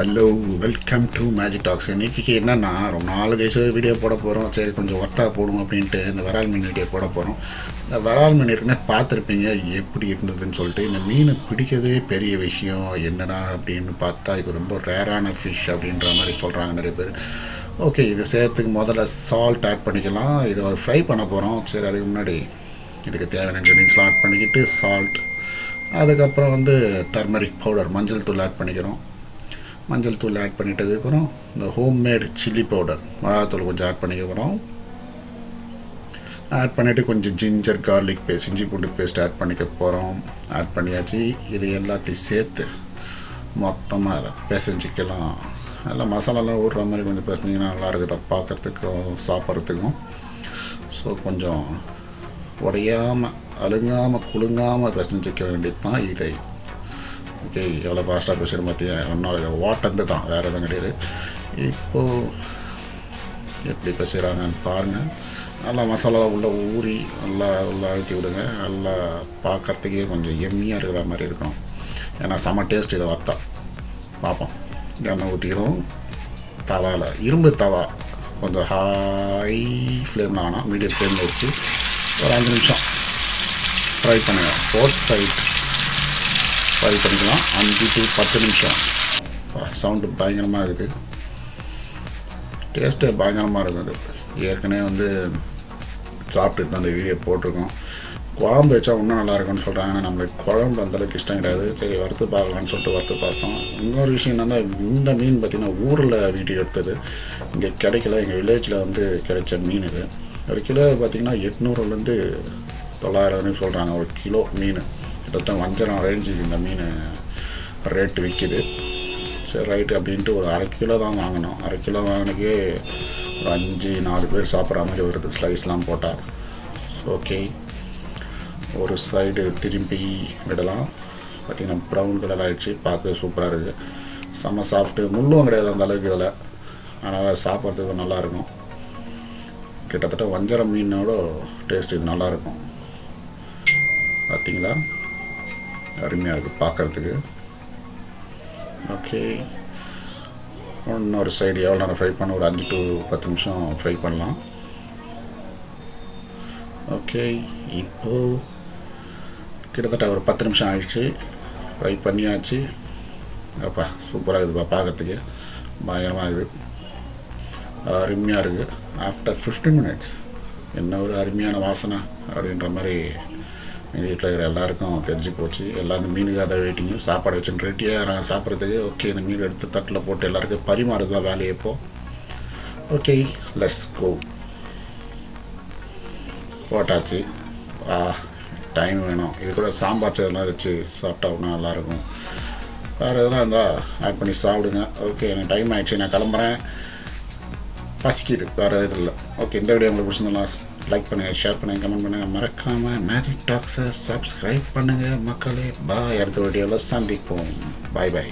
Hello, welcome to Magic Talks. இன்னைக்கு என்னன்னா ரொம்ப நாள் கழிச்சு வீடியோ போட போகிறோம். சரி கொஞ்சம் ஒர்த்தா போடுவோம் அப்படின்ட்டு இந்த வரால் மீன் வீடியோ போட போகிறோம். இந்த வரால் மீன் இருக்குன்னா பார்த்துருப்பீங்க எப்படி இருந்ததுன்னு சொல்லிட்டு. இந்த மீனை பிடிக்கிறதே பெரிய விஷயம் என்னடா அப்படின்னு பார்த்தா இது ரொம்ப ரேரான ஃபிஷ் அப்படின்ற மாதிரி சொல்கிறாங்க நிறைய பேர். ஓகே, இது செய்கிறதுக்கு முதல்ல சால்ட் ஆட் பண்ணிக்கலாம். இதை ஒரு ஃப்ரை பண்ண போகிறோம். சரி, அதுக்கு முன்னாடி இதுக்கு தேவையான இன்க்ரீடியன்ஸ்லாம் ஆட் பண்ணிக்கிட்டு சால்ட், அதுக்கப்புறம் டர்மரிக் பவுடர் மஞ்சள் தூள் ஆட் பண்ணிக்கிறோம். மஞ்சள் தூள் ஆட் பண்ணிட்டதுக்கப்புறம் இந்த ஹோம்மேட் சில்லி பவுடர் மிளகாத்தூள் கொஞ்சம் ஆட் பண்ணிக்க போகிறோம். ஆட் பண்ணிவிட்டு கொஞ்சம் ஜிஞ்சர் கார்லிக் பேஸ்ட், இஞ்சி பூண்டு பேஸ்ட் ஆட் பண்ணிக்க போகிறோம். ஆட் பண்ணியாச்சு. இது எல்லாத்தையும் சேர்த்து மொத்தமாக அதை பிசைஞ்சிக்கலாம். நல்லா மசாலாலாம் ஊடுற மாதிரி கொஞ்சம் பிசைஞ்சிங்கன்னா நல்லாயிருக்குது பார்க்குறதுக்கும் சாப்பிட்றதுக்கும். ஸோ கொஞ்சம் உடையாமல் அழுங்காமல் குலுங்காமல் பிசைஞ்சிக்க வேண்டியது தான் இதை. ஓகே, எவ்வளோ ஃபாஸ்ட்டாக பேசுகிற பார்த்தியா, இன்னொரு வாட்டந்து தான், வேறு எதுவும் கிடையாது. இப்போது எப்படி பேசுகிறாங்கன்னு பாருங்கள். நல்லா மசாலா உள்ளே ஊறி நல்லா அழுத்தி விடுங்க. நல்லா பார்க்குறதுக்கே கொஞ்சம் எம்மியாக இருக்கிற மாதிரி இருக்கணும். ஏன்னா செம்ம டேஸ்ட் இதை வத்தா. பார்ப்போம். எண்ணெய் ஊற்றிக்கிறோம். தவாவில் இரும்பு தவா கொஞ்சம் ஹை ஃப்ளேமில் ஆனால் மீடியம் ஃப்ளேமில் வச்சு ஒரு 5 நிமிஷம் ஃப்ரை பண்ணுங்கள். 4th சைட் ஃப்ரை பண்ணிக்கலாம். 5 to 10 நிமிஷம். சவுண்டு பயங்கரமாக இருக்குது, டேஸ்ட்டு பயங்கரமாக இருக்குது. ஏற்கனவே சாப்பிட்டுட்டு அந்த வீடியோ போட்டிருக்கோம். குழம்பு வச்சா இன்னும் நல்லாயிருக்குன்னு சொல்கிறாங்க. ஆனால் நம்மளுக்கு குழம்பு அந்தளவுக்கு இஷ்டம் கிடையாது. சரி, வறுத்து பார்க்கலான்னு சொல்லிட்டு வறுத்து பார்த்தோம். இன்னொரு விஷயம் என்னன்னா, இந்த மீன் பார்த்திங்கன்னா ஊரில் வீடியோ எடுத்தது, இங்கே கிடைக்கல. எங்கள் வில்லேஜில் கிடைச்ச மீன் இது. ஒரு கிலோ பார்த்திங்கன்னா 800லேருந்து 900 சொல்கிறாங்க ஒரு கிலோ மீன். கிட்டத்தட்ட வஞ்சரம் ரேஞ்சுக்கு இந்த மீன் ரேட்டு விற்கிது. சரி ரைட்டு அப்படின்ட்டு ஒரு 1/2 கிலோ தான் வாங்கினோம். 1/2 கிலோ வாங்கினதுக்கே ஒரு 5-4 பேர் சாப்பிட்ற மாதிரி வருது ஸ்லைஸ்லாம் போட்டால். ஓகே, ஒரு சைடு திரும்பி விடலாம். பார்த்திங்கன்னா ப்ரௌன் கலர் ஆகிடுச்சு, பார்க்க சூப்பராக இருக்குது. செம்ம சாஃப்ட்டு, முள்ளும் கிடையாது அந்த அளவுக்கு இதில். அதனால் சாப்பிட்றதுக்கு நல்லாயிருக்கும். கிட்டத்தட்ட வஞ்சரம் மீனோட டேஸ்ட் இது நல்லாயிருக்கும். பார்த்திங்களா, அருமையாக இருக்குது பார்க்குறதுக்கு. ஓகே, இன்னொரு சைடு எவ்வளோ நேரம் ஃப்ரை பண்ண, ஒரு 5 to 10 நிமிஷம் ஃப்ரை பண்ணலாம். ஓகே, இப்போது கிட்டத்தட்ட ஒரு 10 நிமிஷம் ஆயிடுச்சு. ஃப்ரை பண்ணியாச்சு. அப்பா சூப்பராக இருக்குதுப்பா, பார்க்குறதுக்கு பயங்கரமாக இருக்குது, அருமையாக இருக்குது. ஆஃப்டர் 15 minutes என்ன ஒரு அருமையான வாசனை அப்படின்ற மாதிரி எங்கள் வீட்டில் இருக்கிற எல்லாருக்கும் தெரிஞ்சு போச்சு. எல்லாம் இந்த மீனுக்காக தான் வெயிட்டிங்கு. சாப்பாடு வச்சுன்னு ரெடியாக நாங்கள் சாப்பிட்றதுக்கு. ஓகே, இந்த மீன் எடுத்து தட்டில் போட்டு எல்லாருக்கும் பரிமாறுது தான் வேலையை இப்போது. Okay, let's go. போட்டாச்சு. டைம் வேணும். இது கூட சாம்பார் இதெல்லாம் வச்சு சாப்பிட்டா ஒன்றும் நல்லாயிருக்கும். வேறு எதுனா இருந்தால் ஆட் பண்ணி சாப்பிடுங்க. ஓகே, எனக்கு டைம் ஆகிடுச்சு, நான் கிளம்புறேன். பசிக்குது, வேறு எதுவும் இல்லை. ஓகே, இந்த வீடியோ உங்களுக்கு பிடிச்சிருந்தா லைக் பண்ணுங்கள், ஷேர் பண்ணுங்கள், கமெண்ட் பண்ணுங்கள். மறக்காமல் மேஜிக் டாக்ஸை சப்ஸ்கிரைப் பண்ணுங்கள் மக்களே. பாய். அடுத்த வீடியோவில் சந்திப்போம். பாய் பாய்.